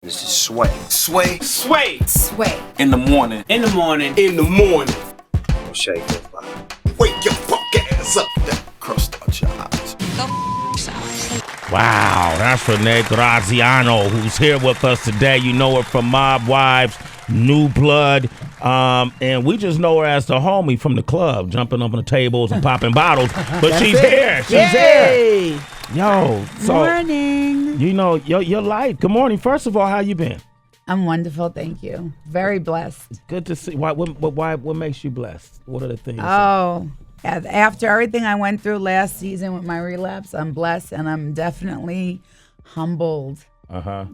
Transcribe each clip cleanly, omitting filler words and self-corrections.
This is Sway. Sway. Sway. Sway. In the morning. In the morning. In the morning. Shake it, body. Wake your fuck ass up. That crust out your eyes. Wow, that's Renee Graziano, who's here with us today. You know her from Mob Wives, New Blood, and we just know her as the homie from the club, jumping up on the tables and popping bottles. But she's here. She's here. Yo, so Morning. you know your life. Good morning. First of all, how you been? I'm wonderful, thank you. Very blessed. Good to see. What makes you blessed? What are the things? Oh, after everything I went through last season with my relapse, I'm blessed and I'm definitely humbled.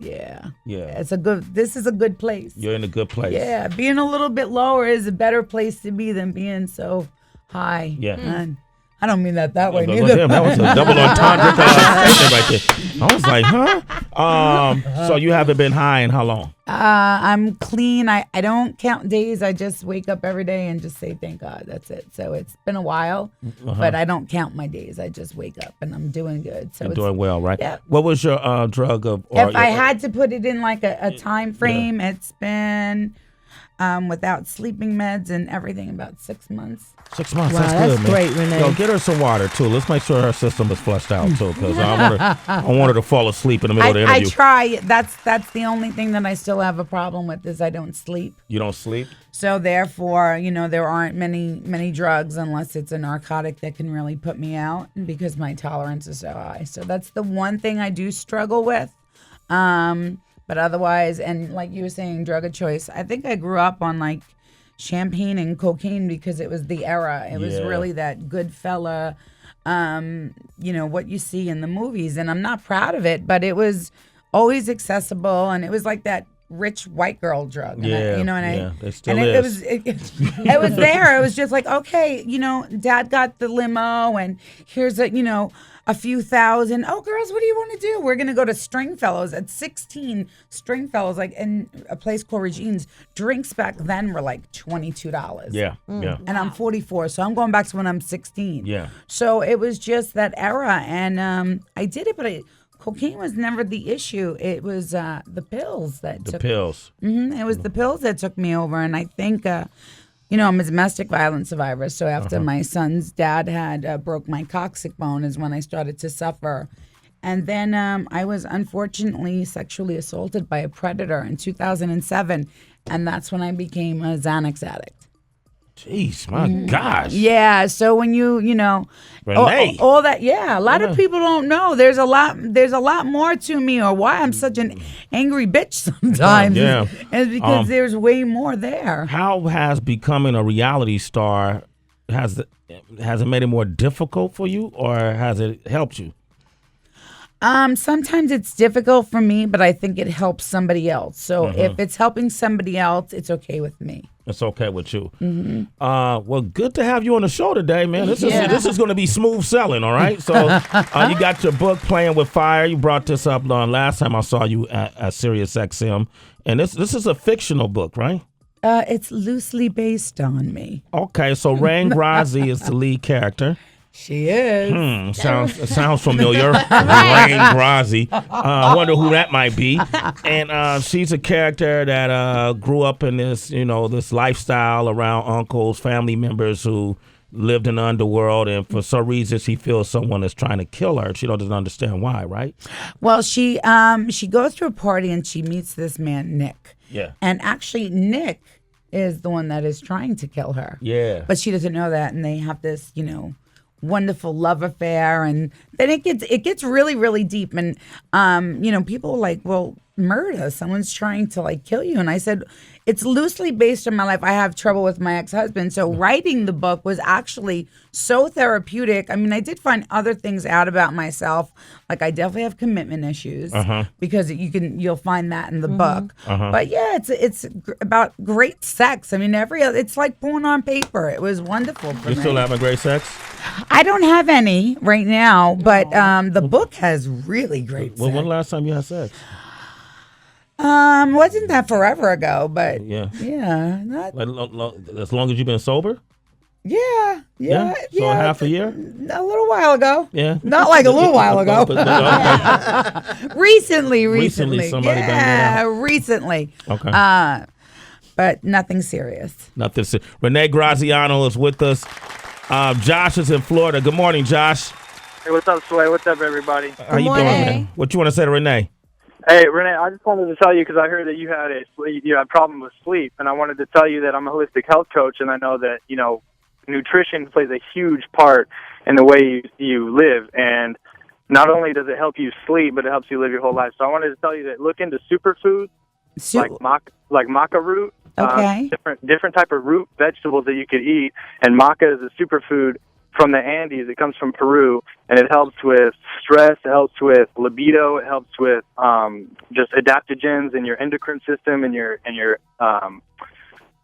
Yeah. This is a good place. You're in a good place. Yeah, being a little bit lower is a better place to be than being so high. Yeah. And I don't mean that way Well, neither. damn, that was a double entendre statement right there. I was like, huh? So you haven't been high in how long? I'm clean. I don't count days. I just wake up every day and just say thank God. That's it. So it's been a while, but I don't count my days. I just wake up and I'm doing good. So You're doing well, right? Yeah. What was your drug of? If I had to put it in like a time frame, it's been without sleeping meds and everything about 6 months. 6 months. Wow, that's that's good, man. great, Renee. Yo, get her some water too. Let's make sure her system is flushed out too, because I want her to fall asleep in the middle of the I interview. try. That's the only thing that I still have a problem with is I don't sleep. You don't sleep? So therefore, there aren't many drugs unless it's a narcotic that can really put me out because my tolerance is so high. So that's the one thing I do struggle with. But otherwise, and like you were saying, drug of choice, I think I grew up on like champagne and cocaine because it was the era. It was really that good fella, what you see in the movies. And I'm not proud of it, but it was always accessible. And it was like that rich white girl drug. And it still and is. it was there. It was just like, okay, dad got the limo and here's a few thousand. Oh, girls, what do you want to do? We're going to go to Stringfellows at 16. Stringfellows, like in a place called Regine's. Drinks back then were like $22. Yeah. And I'm 44, so I'm going back to when I'm 16. Yeah. So it was just that era. And I did it, but cocaine was never the issue. It was the pills that took me. It was the pills that took me over. And I think... I'm a domestic violence survivor. So after my son's dad had broke my coccyx bone is when I started to suffer. And then I was unfortunately sexually assaulted by a predator in 2007. And that's when I became a Xanax addict. Jeez, my gosh. Yeah. So when Renee. all that, a lot of people don't know. There's a lot more to me, or why I'm such an angry bitch sometimes. It's because there's way more there. How has becoming a reality star has it made it more difficult for you, or has it helped you? Sometimes it's difficult for me, but I think it helps somebody else. So if it's helping somebody else, it's okay with me. It's okay with you. Well, good to have you on the show today, man. This is going to be smooth selling, all right? So you got your book, Playing with Fire. You brought this up last time I saw you at Sirius XM. And this is a fictional book, right? It's loosely based on me. Okay, so Renee Grazi is the lead character. She is. Sounds familiar. Renee Grazi. I wonder who that might be. And she's a character that grew up in this, this lifestyle around uncles, family members who lived in the underworld, and for some reason she feels someone is trying to kill her. She doesn't understand why, right? Well, she goes to a party and she meets this man, Nick. Yeah. And actually, Nick is the one that is trying to kill her. Yeah. But she doesn't know that, and they have this, wonderful love affair, and then it gets really, really deep. And people are like, well, murder, someone's trying to like kill you. And I said, it's loosely based on my life. I have trouble with my ex-husband, so writing the book was actually so therapeutic. I mean, I did find other things out about myself, like I definitely have commitment issues because you'll find that in the book. But yeah, it's about great sex. I mean, it's like porn on paper. It was wonderful for me. You still having great sex? I don't have any right now, but the book has really great sex. Well, when the last time you had sex? Wasn't that forever ago? But yeah, not as long as you've been sober. Yeah. So half a year? A little while ago. Yeah. Not like a little while ago. Okay. Recently. Somebody banged it out. Recently. Okay. But nothing serious. Renee Graziano is with us. Josh is in Florida. Good morning, Josh. Hey, what's up, Sway? What's up, everybody? How you doing, man? What you want to say to Renee? Hey, Renee, I just wanted to tell you because I heard that you had a problem with sleep, and I wanted to tell you that I'm a holistic health coach, and I know that nutrition plays a huge part in the way you live, and not only does it help you sleep, but it helps you live your whole life. So I wanted to tell you that look into superfoods like maca root. Okay. Different type of root vegetables that you could eat, and maca is a superfood from the Andes. It comes from Peru, and it helps with stress, it helps with libido, it helps with just adaptogens in your endocrine system and your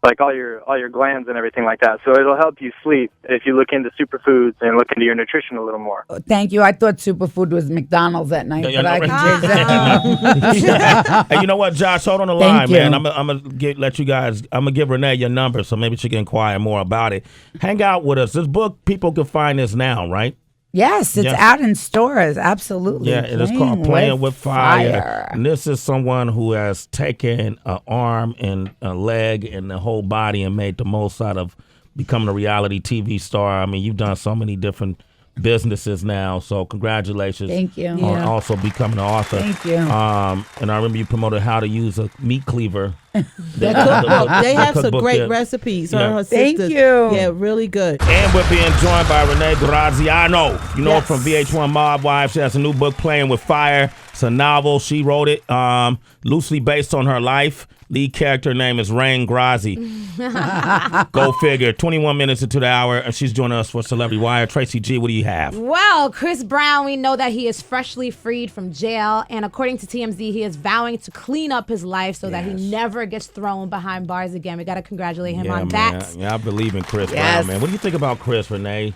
like all your glands and everything like that. So it'll help you sleep if you look into superfoods and look into your nutrition a little more. Thank you. I thought superfood was McDonald's at night, but I can change that. Hey, you know what, Josh? Hold on the line, man. I'm gonna give Renee your number so maybe she can inquire more about it. Hang out with us. This book, people can find this now, right? Yes, it's out in stores. Absolutely. Yeah, it is called Playing with Fire. And this is someone who has taken an arm and a leg and the whole body and made the most out of becoming a reality TV star. I mean, you've done so many different businesses now, so congratulations. Thank you. On also becoming an author. Thank you. And I remember you promoted how to use a meat cleaver. They have some great recipes. Her Thank sisters. you. Yeah, really good. And we're being joined by Renee Graziano. You know her from VH1 Mob Wives. She has a new book, Playing with Fire. It's a novel. She wrote it loosely based on her life. Lead character name is Renee Grazi. Go figure. 21 minutes into the hour, and she's joining us for Celebrity Wire. Tracy G, what do you have? Well, Chris Brown, we know that he is freshly freed from jail, and according to TMZ, he is vowing to clean up his life so that he never gets thrown behind bars again. We got to congratulate him on that. Yeah, I believe in Chris Brown, man. What do you think about Chris, Renee?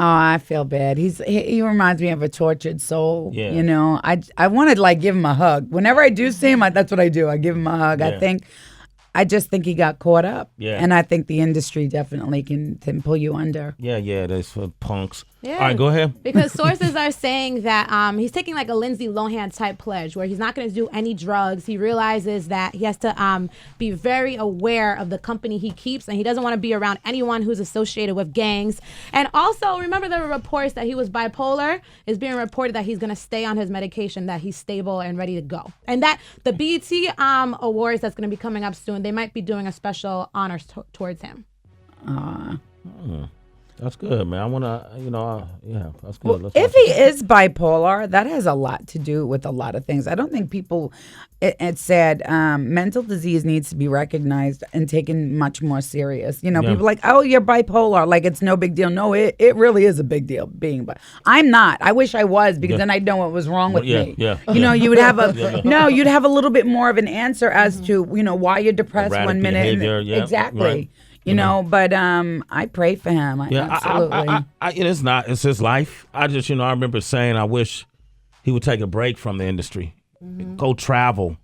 Oh, I feel bad. He reminds me of a tortured soul. Yeah. You know, I want to give him a hug. Whenever I do see him, that's what I do. I give him a hug. Yeah. I just think he got caught up. Yeah. And I think the industry definitely can pull you under. Yeah, that's for punks. Yeah. All right, go ahead. Because sources are saying that he's taking like a Lindsay Lohan type pledge where he's not going to do any drugs. He realizes that he has to be very aware of the company he keeps, and he doesn't want to be around anyone who's associated with gangs. And also, remember there were reports that he was bipolar. It's being reported that he's going to stay on his medication, that he's stable and ready to go. And that the BET Awards that's going to be coming up soon, they might be doing a special honors towards him. That's good, man. I want to, that's good. Well, if he is bipolar, that has a lot to do with a lot of things. I don't think people, it said mental disease needs to be recognized and taken much more serious. You know, people are like, oh, you're bipolar. Like, it's no big deal. No, it really is a big deal being, but I'm not. I wish I was because then I'd know what was wrong with me. You know, you would have you'd have a little bit more of an answer as to, why you're depressed Erratic one minute. behavior, Exactly. Right. You know, but I pray for him. Absolutely. It's his life. I just, I remember saying I wish he would take a break from the industry. Go travel.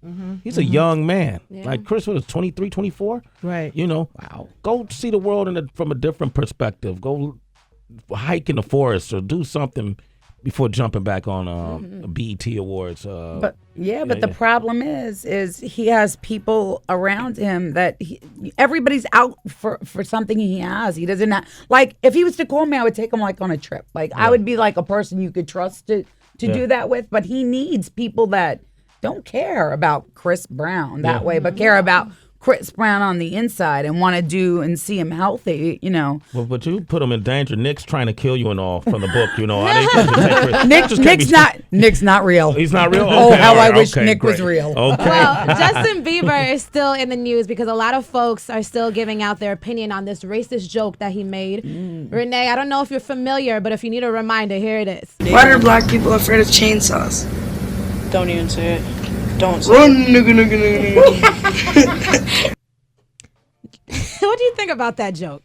He's a young man. Yeah. Like Chris was 23, 24. Right. Wow. Go see the world from a different perspective. Go hike in the forest or do something before jumping back on BET Awards. But the problem is he has people around him that everybody's out for something he has. He doesn't have, like, if he was to call me, I would take him like on a trip. Like I would be like a person you could trust to do that with. But he needs people that don't care about Chris Brown that way, but care about Chris Brown on the inside and want to do and see him healthy, Well, but you put him in danger. Nick's trying to kill you and all from the book, Nick's not real. He's not real? Okay, I wish Nick was real. Okay. Well, Justin Bieber is still in the news because a lot of folks are still giving out their opinion on this racist joke that he made. Renee, I don't know if you're familiar, but if you need a reminder, here it is. Why are black people afraid of chainsaws? Don't even say it. Don't say Run, nigga. What do you think about that joke?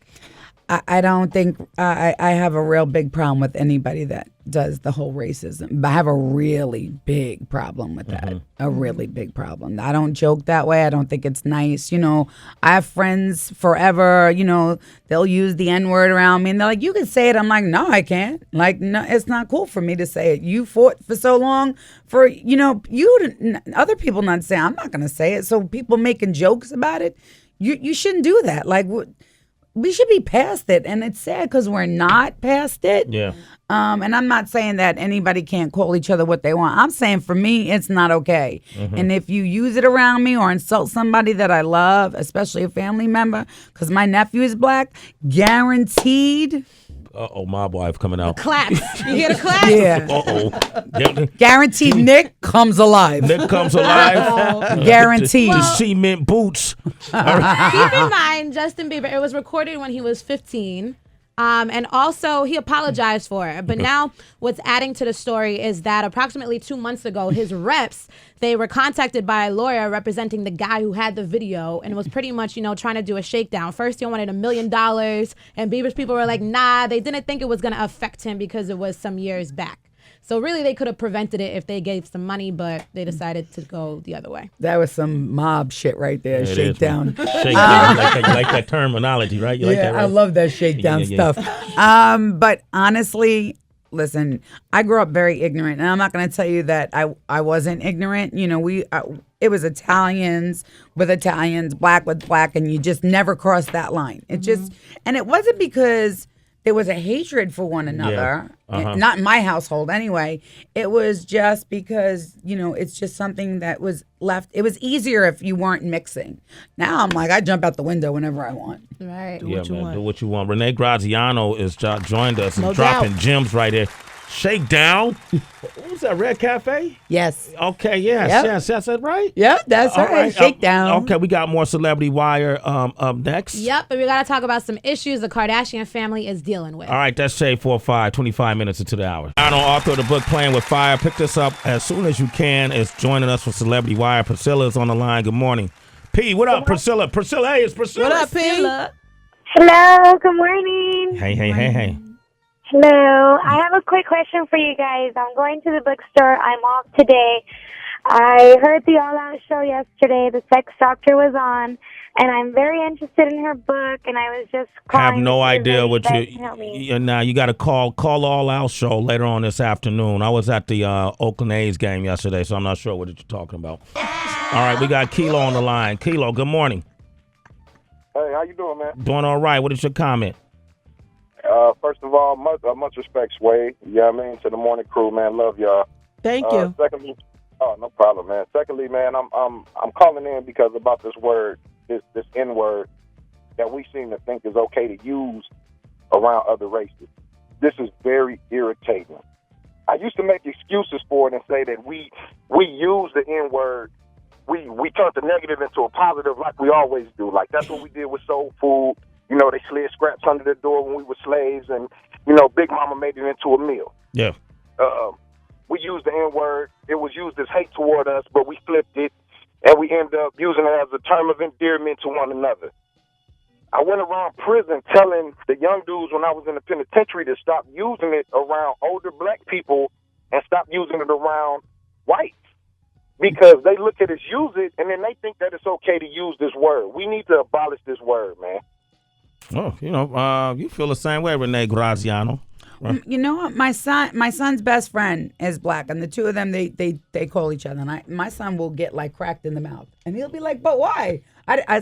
I don't think I have a real big problem with anybody that does the whole racism. I have a really big problem with that. A really big problem. I don't joke that way. I don't think it's nice. I have friends forever, they'll use the N-word around me and they're like, you can say it. I'm like, no, I can't. Like, no, it's not cool for me to say it. You fought for so long for, other people not saying, I'm not going to say it. So people making jokes about it, you shouldn't do that. Like, we should be past it, and it's sad because we're not past it. Yeah. And I'm not saying that anybody can't call each other what they want. I'm saying for me, it's not okay. And if you use it around me or insult somebody that I love, especially a family member, because my nephew is black, guaranteed. Mob wife coming out. Clap. You hear the clap? Yeah. Guaranteed Nick comes alive. Nick comes alive. Guaranteed. The cement boots. Keep in mind, Justin Bieber, it was recorded when he was 15. And also, he apologized for it. But now what's adding to the story is that approximately 2 months ago, his reps, they were contacted by a lawyer representing the guy who had the video and was pretty much, trying to do a shakedown. First, he wanted $1 million. And Bieber's people were like, nah, they didn't think it was going to affect him because it was some years back. So really, they could have prevented it if they gave some money, but they decided to go the other way. That was some mob shit right there, Yeah, shakedown. Shakedown, you like that terminology, right? You like that, right? I love that shakedown stuff. But honestly, listen, I grew up very ignorant, and I'm not going to tell you that I wasn't ignorant. It was Italians with Italians, black with black, and you just never crossed that line. It just, and it wasn't because there was a hatred for one another. Not in my household anyway. It was just because, it's just something that was left. It was easier if you weren't mixing. Now I'm like, I jump out the window whenever I want. Right. Do what you want. Renee Graziano is joined us and No dropping doubt. gems right here. Shakedown. What was that, Red Cafe? Yes. Okay, yes, Yep. yes, that's it, right? Yep, that's All right. Shakedown. Okay, we got more Celebrity Wire up next. Yep, but we got to talk about some issues the Kardashian family is dealing with. All right, that's Shade 45, 25 minutes into the hour. I know author of the book Playing with Fire. Pick this up as soon as you can. Is joining us for Celebrity Wire. Priscilla is on the line. Good morning. P, what up, Priscilla? Priscilla, hey, it's Priscilla. What up, P? Hello, good morning. Hey. Hello, I have a quick question for you guys. I'm going to the bookstore. I'm off today. I heard the All Out show yesterday. The sex doctor was on, and I'm very interested in her book, and I was just calling. Have no idea what you can help me. Now you got to call All Out show later on this afternoon. I was at the Oakland A's game yesterday, so I'm not sure what you're talking about. All right, we got Kilo on the line. Kilo, good morning. Hey, how you doing, man? Doing all right. What is your comment? First of all, much respect, Sway. You know what I mean? To the morning crew, man. Love y'all. Thank you. Secondly, no problem, man. Secondly, man, I'm calling in because about this word, this N-word that we seem to think is okay to use around other races. This is very irritating. I used to make excuses for it and say that we use the N-word. We turned the negative into a positive like we always do. Like that's what we did with soul food. They slid scraps under the door when we were slaves, and, Big Mama made it into a meal. Yeah. We used the N-word. It was used as hate toward us, but we flipped it, and we ended up using it as a term of endearment to one another. I went around prison telling the young dudes when I was in the penitentiary to stop using it around older black people and stop using it around whites. Because they look at us use it, and then they think that it's okay to use this word. We need to abolish this word, man. Oh, you feel the same way, Renee Graziano. Right. You know what? My son's best friend is black, and the two of them they call each other. And my son will get like cracked in the mouth, and he'll be like, "But why?"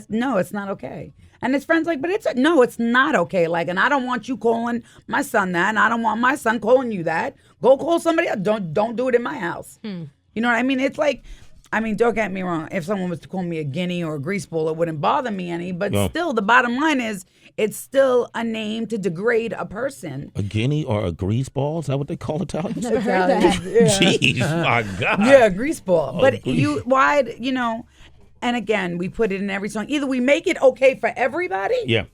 No, it's not okay. And his friend's like, "But it's not okay." Like, and I don't want you calling my son that, and I don't want my son calling you that. Go call somebody else. Don't do it in my house. You know what I mean? It's like. Don't get me wrong. If someone was to call me a guinea or a greaseball, it wouldn't bother me any. But still, the bottom line is it's still a name to degrade a person. A guinea or a greaseball? Is that what they call Italians? Never heard that. Jeez, my God. Yeah, greaseball. But and again, we put it in every song. Either we make it okay for everybody. Yeah.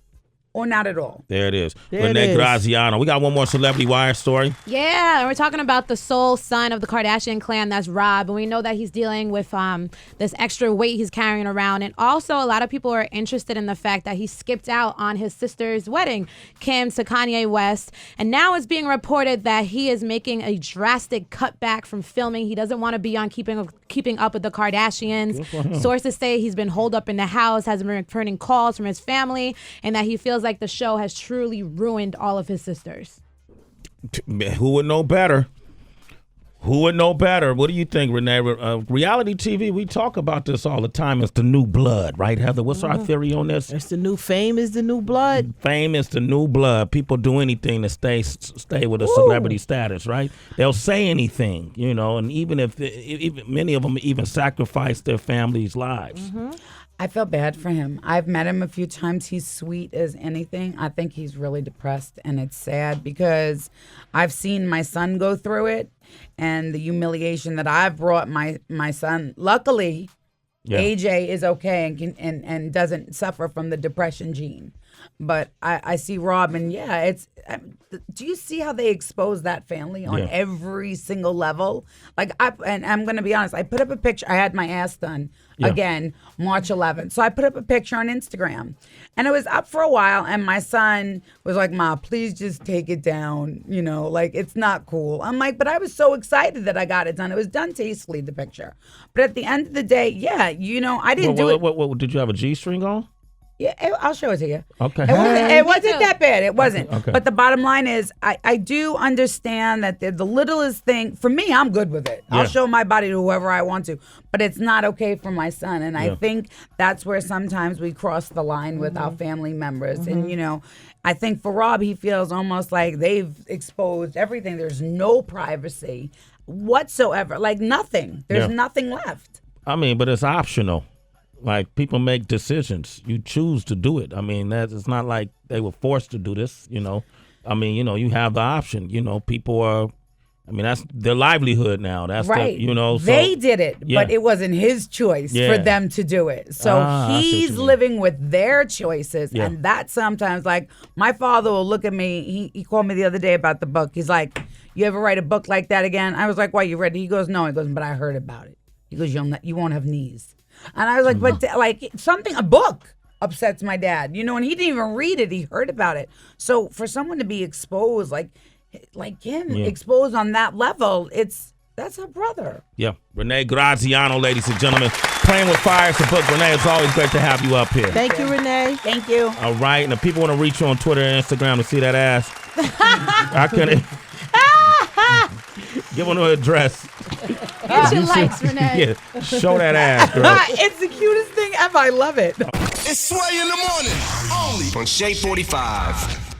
or not at all. There it is. There Renee it is. Graziano. We got one more Celebrity Wire story. Yeah, and we're talking about the sole son of the Kardashian clan, that's Rob, and we know that he's dealing with this extra weight he's carrying around, and also a lot of people are interested in the fact that he skipped out on his sister's wedding, Kim to Kanye West, and now it's being reported that he is making a drastic cutback from filming. He doesn't want to be on Keeping Up with the Kardashians. Sources say he's been holed up in the house, hasn't been returning calls from his family, and that he feels like the show has truly ruined all of his sisters. Who would know better? Who would know better? What do you think, Renee? Reality TV, we talk about this all the time. It's the new blood, right, Heather? What's our theory on this? It's the new fame is the new blood. Fame is the new blood. People do anything to stay with a celebrity status, right? They'll say anything, and even if many of them even sacrifice their families' lives. I feel bad for him. I've met him a few times. He's sweet as anything. I think he's really depressed, and it's sad because I've seen my son go through it and the humiliation that I've brought my son. Luckily, AJ is okay and doesn't suffer from the depression gene. But I see Rob, and do you see how they expose that family on every single level? And I'm going to be honest, I put up a picture. I had my ass done again, March 11th. So I put up a picture on Instagram, and it was up for a while, and my son was like, "Ma, please just take it down. It's not cool." I'm like, but I was so excited that I got it done. It was done tastefully, the picture. But at the end of the day, I didn't do it. What, did you have a G-string on? Yeah, I'll show it to you. Okay. It wasn't that bad. It wasn't. Okay. But the bottom line is, I do understand that the littlest thing, for me, I'm good with it. I'll show my body to whoever I want to. But it's not okay for my son. And I think that's where sometimes we cross the line with our family members. And, I think for Rob, he feels almost like they've exposed everything. There's no privacy whatsoever. Like nothing. There's nothing left. I mean, but it's optional. Like, people make decisions. You choose to do it. I mean, it's not like they were forced to do this, I mean, you have the option. People are, that's their livelihood now. That's right. So, they did it, but it wasn't his choice for them to do it. So he's living with their choices. And that sometimes, like, my father will look at me. He called me the other day about the book. He's like, "You ever write a book like that again?" I was like, "Why, you read it?" He goes, "No." He goes, "But I heard about it." He goes, "You won't have knees." And I was like, but a book upsets my dad, and he didn't even read it. He heard about it. So for someone to be exposed, like him, exposed on that level, that's a brother. Yeah. Renee Graziano, ladies and gentlemen. Playing with Fire is a book. Renee, it's always great to have you up here. Thank you, Renee. Thank you. All right. And if people want to reach you on Twitter and Instagram to see that ass, I couldn't. Give them an address. Get your likes, Renee. Yeah, show that ass, girl. It's the cutest thing ever. I love it. It's Sway in the morning, only on Shea 45.